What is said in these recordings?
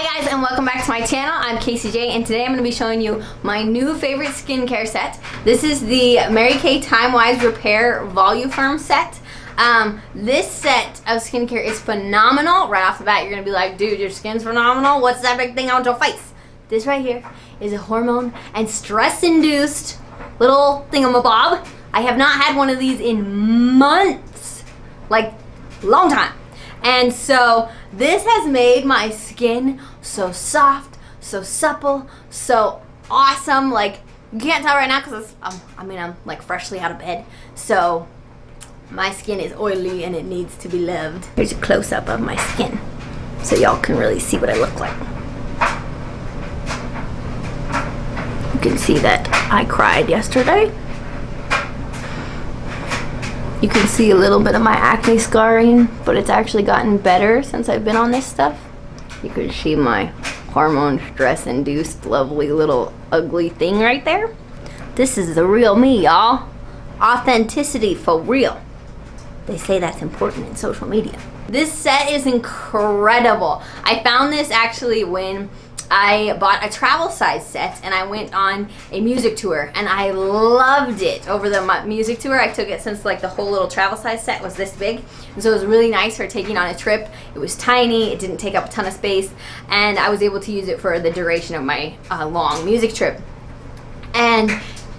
Hi guys, and welcome back to my channel. I'm KCJ, and today I'm going to be showing you my new favorite skincare set. This is the Mary Kay Time Wise Repair Voluform set. This set of skincare is phenomenal. Right off the bat, you're going to be like, dude, your skin's phenomenal. What's that big thing on your face? This right here is a hormone and stress-induced little thingamabob. I have not had one of these in months, like long time. And so this has made my skin so soft, so supple, so awesome. Like, you can't tell right now because I'm like freshly out of bed. So my skin is oily and it needs to be loved. Here's a close-up of my skin so y'all can really see what I look like. You can see that I cried yesterday. You can see a little bit of my acne scarring, but it's actually gotten better since I've been on this stuff. You can see my hormone stress-induced lovely little ugly thing right there. This is the real me, y'all. Authenticity for real. They say that's important in social media. This set is incredible. I found this actually when I bought a travel size set and I went on a music tour and I loved it. Over the music tour, I took it since like the whole little travel size set was this big. And so it was really nice for taking on a trip. It was tiny, it didn't take up a ton of space, and I was able to use it for the duration of my long music trip. And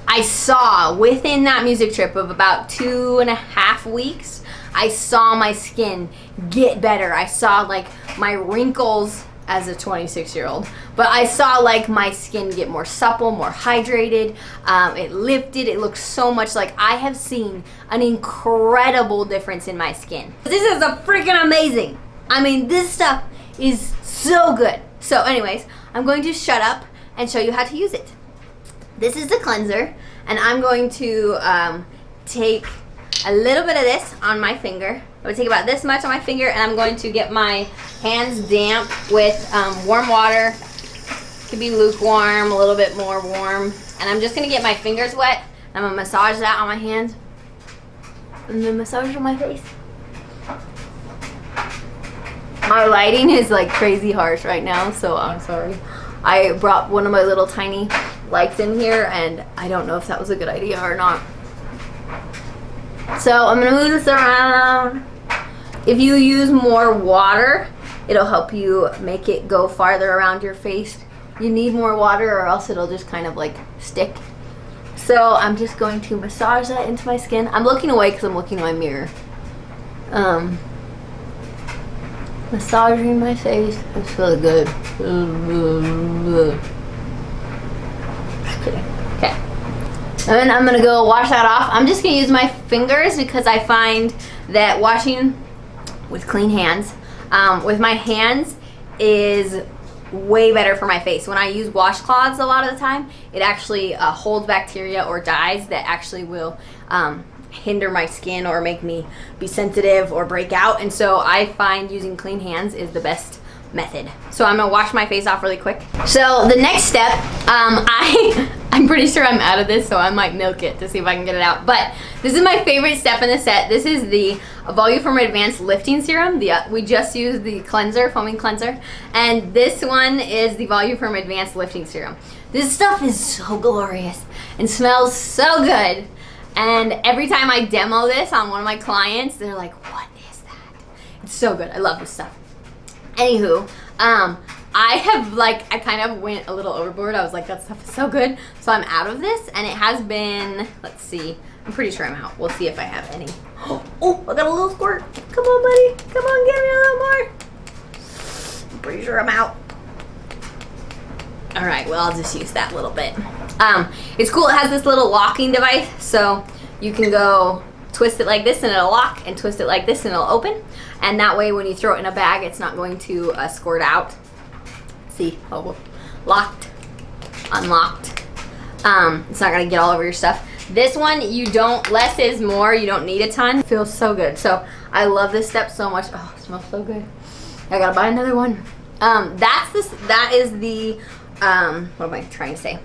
I saw within that music trip of about 2.5 weeks, I saw my skin get better. I saw like my wrinkles as a 26-year-old, but I saw like my skin get more supple, more hydrated. It lifted. It looks so much like I have seen an incredible difference in my skin. This is a freaking amazing. I mean, this stuff is so good. So anyways, I'm going to shut up and show you how to use it. This is the cleanser, and I'm going to take a little bit of this on my finger. I'm going to take about this much on my finger, and I'm going to get my hands damp with warm water. It could be lukewarm, a little bit more warm. And I'm just going to get my fingers wet. I'm going to massage that on my hands. And then massage on my face. My lighting is like crazy harsh right now, so I'm sorry. I brought one of my little tiny lights in here, and I don't know if that was a good idea or not. So I'm going to move this around. If you use more water, it'll help you make it go farther around your face. You need more water or else it'll just kind of like stick. So I'm just going to massage that into my skin. I'm looking away because I'm looking in my mirror. Massaging my face. It's really good. Just kidding. Okay. And then I'm going to go wash that off. I'm just going to use my fingers because I find that washing with clean hands with my hands is way better for my face. When I use washcloths a lot of the time, it actually holds bacteria or dyes that actually will hinder my skin or make me be sensitive or break out. And so I find using clean hands is the best method. So I'm gonna wash my face off really quick. So the next step, I'm pretty sure I'm out of this, so I might milk it to see if I can get it out. But this is my favorite step in the set. This is the Voluform Advanced Lifting Serum. We just used the cleanser, foaming cleanser, and this one is the Voluform Advanced Lifting Serum. This stuff is so glorious and smells so good. And every time I demo this on one of my clients, they're like, "What is that?" It's so good. I love this stuff. Anywho, I kind of went a little overboard. I was like, that stuff is so good. So I'm out of this, and it has been, let's see, I'm pretty sure I'm out. We'll see if I have any. Oh, I got a little squirt. Come on, buddy. Come on, give me a little more. I'm pretty sure I'm out. All right, well, I'll just use that little bit. It's cool. It has this little locking device, so you can go twist it like this and it'll lock, and twist it like this and it'll open. And that way when you throw it in a bag, it's not going to squirt out. See, locked, unlocked. It's not gonna get all over your stuff. This one, less is more. You don't need a ton. It feels so good. So I love this step so much. Oh, it smells so good. I gotta buy another one. That is the, what am I trying to say?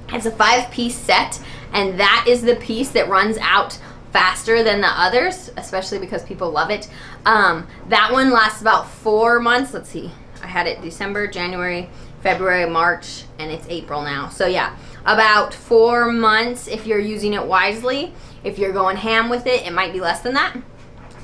It's a 5-piece set, and that is the piece that runs out faster than the others, especially because people love it. That one lasts about 4 months. Let's see. I had it December, January, February, March, and it's April now. So yeah, about 4 months if you're using it wisely. If you're going ham with it, it might be less than that.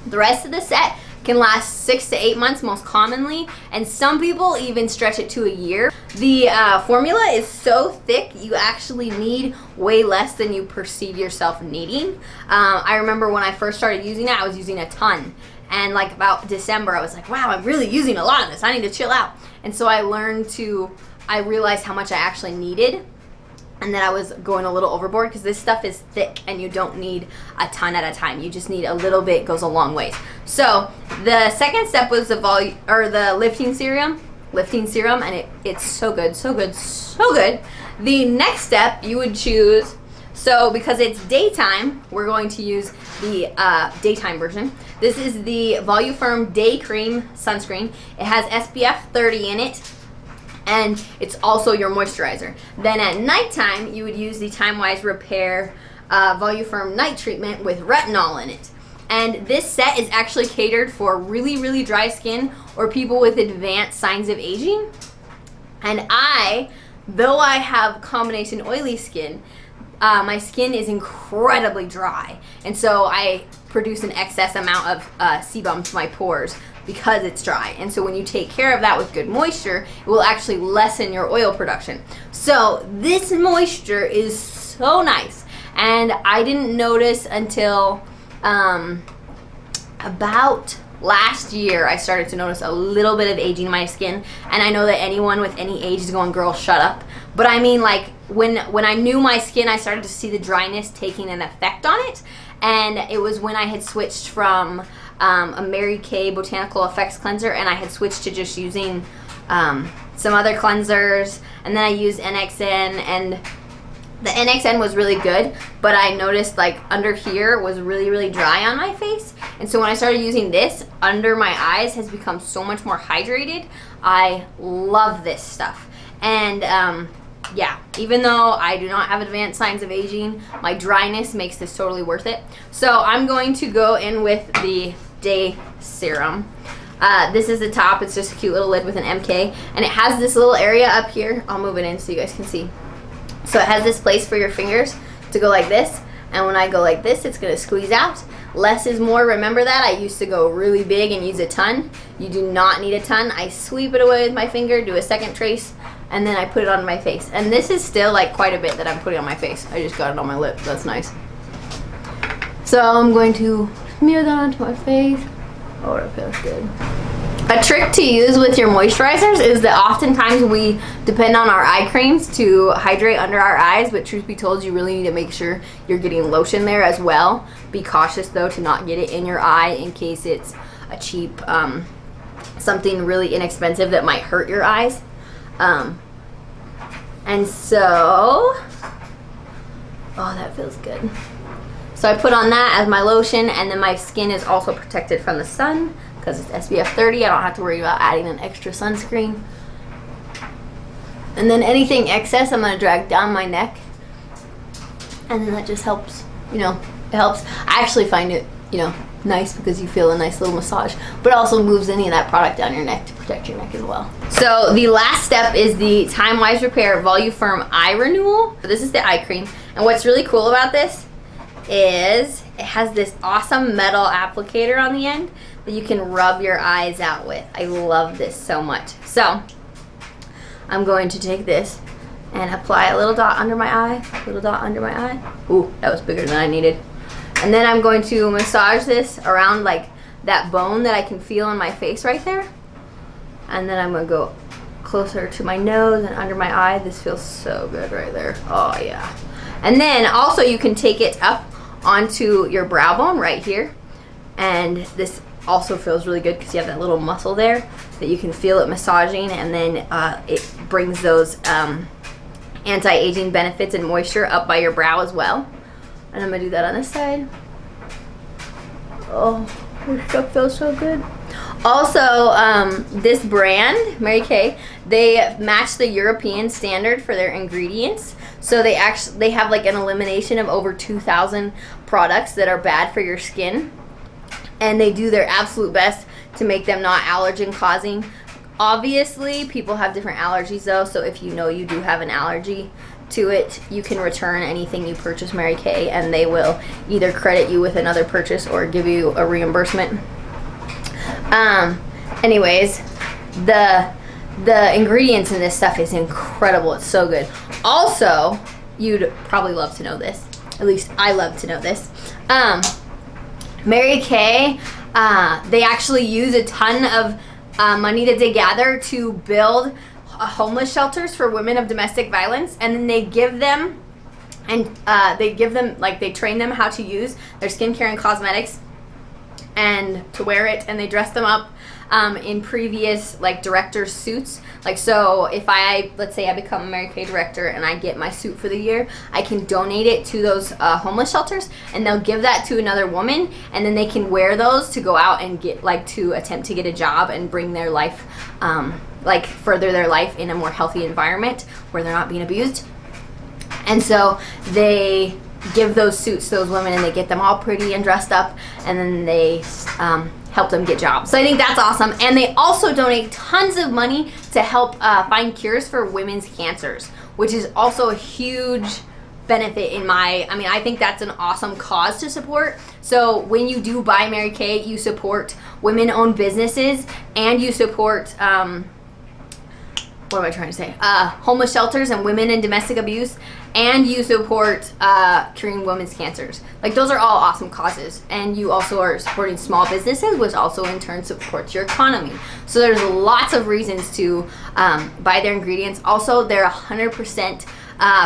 The rest of the set can last 6 to 8 months most commonly, and some people even stretch it to a year. The formula is so thick, you actually need way less than you perceive yourself needing. I remember when I first started using it, I was using a ton. And like about December, I was like, wow, I'm really using a lot of this. I need to chill out. And so I realized how much I actually needed, and that I was going a little overboard, because this stuff is thick and you don't need a ton at a time. You just need a little bit, goes a long ways. So the second step was the lifting serum, and it's so good, so good, so good. The next step you would choose, so because it's daytime, we're going to use the daytime version. This is the Voluform Day Cream Sunscreen. It has SPF 30 in it, and it's also your moisturizer. Then at nighttime, you would use the Time Wise Repair Voluform Night Treatment with retinol in it. And this set is actually catered for really, really dry skin or people with advanced signs of aging. And though I have combination oily skin, my skin is incredibly dry. And so I produce an excess amount of sebum to my pores because it's dry. And so when you take care of that with good moisture, it will actually lessen your oil production. So this moisture is so nice. And I didn't notice until about last year, I started to notice a little bit of aging in my skin. And I know that anyone with any age is going, girl, shut up. But I mean, like, when I knew my skin, I started to see the dryness taking an effect on it. And it was when I had switched from a Mary Kay Botanical Effects cleanser, and I had switched to just using some other cleansers. And then I used NXN, and the NXN was really good, but I noticed like under here was really, really dry on my face. And so when I started using this, under my eyes has become so much more hydrated. I love this stuff. And yeah, even though I do not have advanced signs of aging, my dryness makes this totally worth it. So I'm going to go in with the Day Serum. This is the top. It's just a cute little lid with an MK, and it has this little area up here. I'll move it in so you guys can see. So it has this place for your fingers to go like this, and when I go like this, it's going to squeeze out. Less is more. Remember that? I used to go really big and use a ton. You do not need a ton. I sweep it away with my finger, do a second trace, and then I put it on my face. And this is still like quite a bit that I'm putting on my face. I just got it on my lip. That's nice. So I'm going to smear that onto my face. Oh, that feels good. A trick to use with your moisturizers is that oftentimes we depend on our eye creams to hydrate under our eyes, but truth be told, you really need to make sure you're getting lotion there as well. Be cautious though to not get it in your eye in case it's a cheap, something really inexpensive that might hurt your eyes. And so, oh, that feels good. So I put on that as my lotion, and then my skin is also protected from the sun because it's SPF 30. I don't have to worry about adding an extra sunscreen. And then anything excess, I'm gonna drag down my neck, and then that just helps, you know, it helps. I actually find it, you know, nice because you feel a nice little massage, but it also moves any of that product down your neck to protect your neck as well. So the last step is the Time Wise Repair Voluform Eye Renewal. So this is the eye cream, and what's really cool about this is it has this awesome metal applicator on the end that you can rub your eyes out with. I love this so much. So I'm going to take this and apply a little dot under my eye, little dot under my eye. Ooh, that was bigger than I needed. And then I'm going to massage this around like that bone that I can feel in my face right there. And then I'm gonna go closer to my nose and under my eye. This feels so good right there. Oh yeah. And then also you can take it up onto your brow bone right here. And this also feels really good because you have that little muscle there that you can feel it massaging, and then it brings those anti-aging benefits and moisture up by your brow as well. And I'm gonna do that on this side. Oh, this stuff feels so good. Also, this brand, Mary Kay, they match the European standard for their ingredients. So they have like an elimination of over 2,000 products that are bad for your skin. And they do their absolute best to make them not allergen causing. Obviously, people have different allergies though, so if you know you do have an allergy to it, you can return anything you purchase Mary Kay, and they will either credit you with another purchase or give you a reimbursement. Anyways, the ingredients in this stuff is incredible. It's so good. Also, you'd probably love to know this. At least I love to know this. Mary Kay, they actually use a ton of money that they gather to build homeless shelters for women of domestic violence, and then they give them, like, they train them how to use their skincare and cosmetics and to wear it, and they dress them up in previous, like, director's suits. Like, so if let's say I become a Mary Kay director and I get my suit for the year, I can donate it to those homeless shelters, and they'll give that to another woman, and then they can wear those to go out and get, like, to attempt to get a job and bring their life, like, further their life in a more healthy environment where they're not being abused. And so they give those suits to those women, and they get them all pretty and dressed up, and then they help them get jobs. So I think that's awesome. And they also donate tons of money to help find cures for women's cancers, which is also a huge benefit I think that's an awesome cause to support. So when you do buy Mary Kay, you support women-owned businesses, and you support what am I trying to say? Homeless shelters and women in domestic abuse, and you support curing women's cancers. Like, those are all awesome causes. And you also are supporting small businesses, which also in turn supports your economy. So there's lots of reasons to buy their ingredients. Also, they're 100%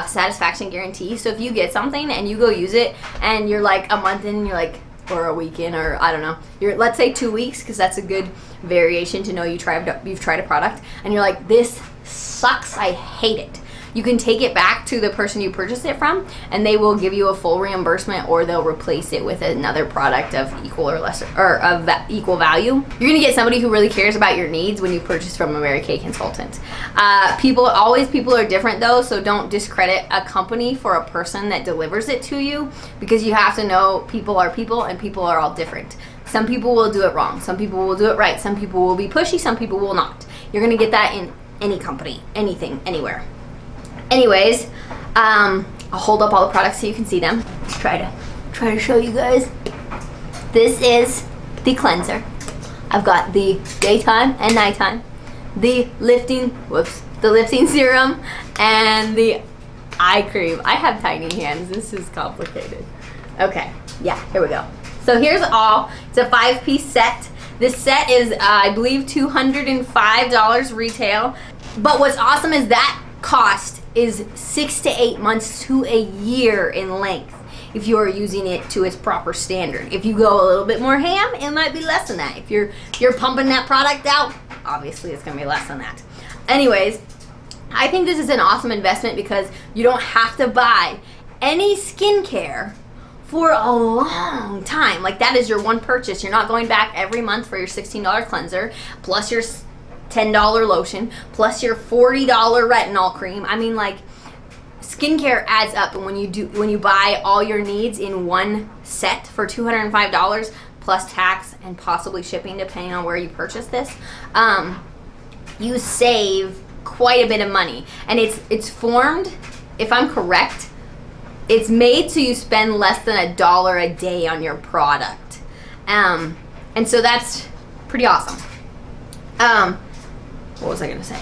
satisfaction guarantee. So if you get something and you go use it, and you're like a month in, and you're like, or a week in, or I don't know, let's say 2 weeks, because that's a good variation to know you've tried a product, and you're like, this sucks, I hate it. You can take it back to the person you purchased it from, and they will give you a full reimbursement, or they'll replace it with another product of equal or lesser, or of equal value. You're gonna get somebody who really cares about your needs when you purchase from a Mary Kay consultant. People are different though, so don't discredit a company for a person that delivers it to you, because you have to know people are people, and people are all different. Some people will do it wrong, some people will do it right, some people will be pushy, some people will not. You're gonna get that in any company, anything, anywhere. Anyways, I'll hold up all the products so you can see them. Try to show you guys. This is the cleanser. I've got the daytime and nighttime, the lifting serum, and the eye cream. I have tiny hands. This is complicated. Okay, yeah, here we go. So here's all. It's a 5-piece set. This set is, I believe, $205 retail. But what's awesome is that cost is 6 to 8 months to a year in length if you are using it to its proper standard. If you go a little bit more ham, it might be less than that. If you're pumping that product out, obviously it's gonna be less than that. Anyways, I think this is an awesome investment because you don't have to buy any skincare for a long time. Like, that is your one purchase. You're not going back every month for your $16 cleanser, plus your $10 lotion, plus your $40 retinol cream. I mean, like, skincare adds up, and when you buy all your needs in one set for $205 plus tax and possibly shipping depending on where you purchase this, you save quite a bit of money. And it's formed, if I'm correct, it's made so you spend less than $1 a day on your product. And so that's pretty awesome. What was I gonna say?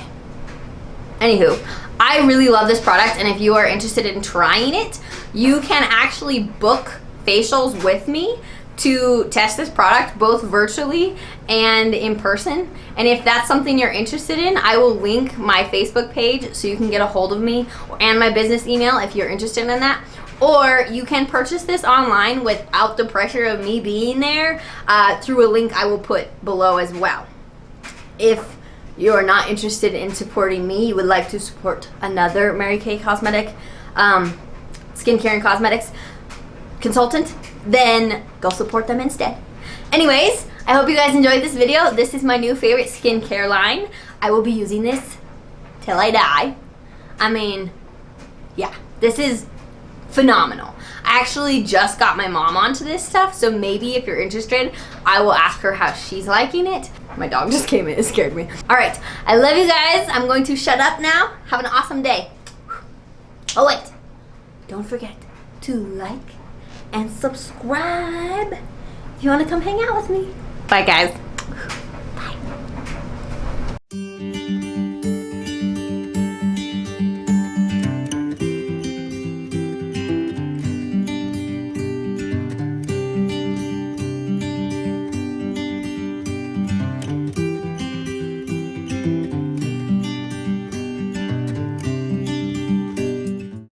Anywho, I really love this product, and if you are interested in trying it, you can actually book facials with me to test this product, both virtually and in person. And if that's something you're interested in, I will link my Facebook page so you can get a hold of me, and my business email if you're interested in that. Or you can purchase this online without the pressure of me being there through a link I will put below as well. If you are not interested in supporting me, you would like to support another Mary Kay cosmetic, skincare and cosmetics consultant, then go support them instead. Anyways, I hope you guys enjoyed this video. This is my new favorite skincare line. I will be using this till I die. I mean, yeah, this is phenomenal. I actually just got my mom onto this stuff, so maybe if you're interested, I will ask her how she's liking it. My dog just came in, it scared me. All right, I love you guys. I'm going to shut up now. Have an awesome day. Oh wait, don't forget to like and subscribe if you want to come hang out with me. Bye guys.